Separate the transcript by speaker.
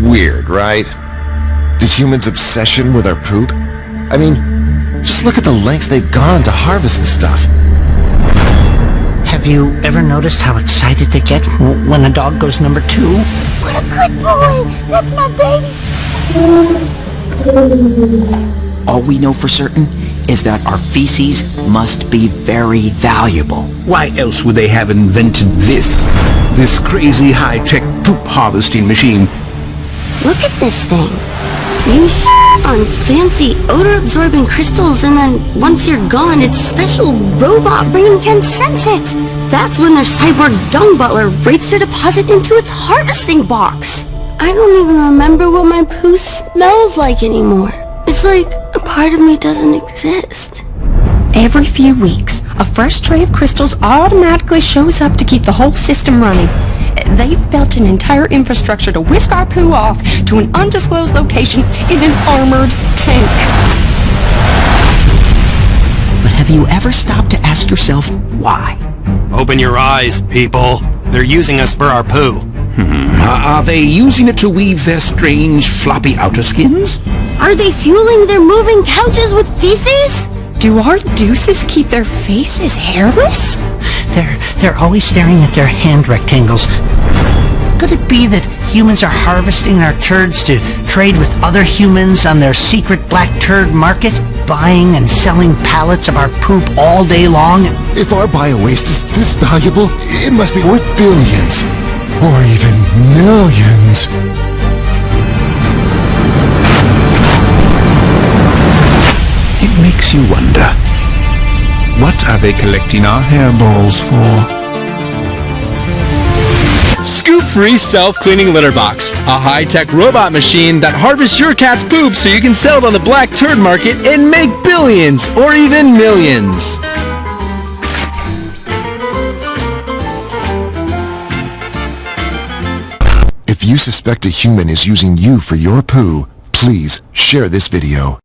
Speaker 1: weird, right? The humans' obsession with our poop? I mean, just look at the lengths they've gone to harvest the stuff.
Speaker 2: Have you ever noticed how excited they get when a dog goes number 2?
Speaker 3: What a good boy! That's my baby!
Speaker 4: All we know for certain is that our feces must be very valuable.
Speaker 5: Why else would they have invented this crazy high-tech poop harvesting machine?
Speaker 3: Look at this thing. You on fancy odor-absorbing crystals, and then once you're gone, its special robot brain can sense it. That's when their cyborg dung butler rates their deposit into its harvesting box. I don't even remember what my poo smells like anymore. It's like a part of me doesn't exist.
Speaker 6: Every few weeks, a fresh tray of crystals automatically shows up to keep the whole system running. They've built an entire infrastructure to whisk our poo off to an undisclosed location in an armored tank.
Speaker 4: But have you ever stopped to ask yourself why?
Speaker 7: Open your eyes, people. They're using us for our poo.
Speaker 5: Are they using it to weave their strange, floppy outer skins?
Speaker 3: Are they fueling their moving couches with feces?
Speaker 6: Do our deuces keep their faces hairless?
Speaker 2: They're always staring at their hand rectangles. Could it be that humans are harvesting our turds to trade with other humans on their secret black turd market? Buying and selling pallets of our poop all day long?
Speaker 1: If our bio-waste is this valuable, it must be worth billions. Or even millions.
Speaker 5: It makes you wonder, what are they collecting our hairballs for?
Speaker 8: ScoopFree Self-Cleaning Litter Box, a high-tech robot machine that harvests your cat's poop so you can sell it on the black turd market and make billions or even millions.
Speaker 1: If you suspect a human is using you for your poo, please share this video.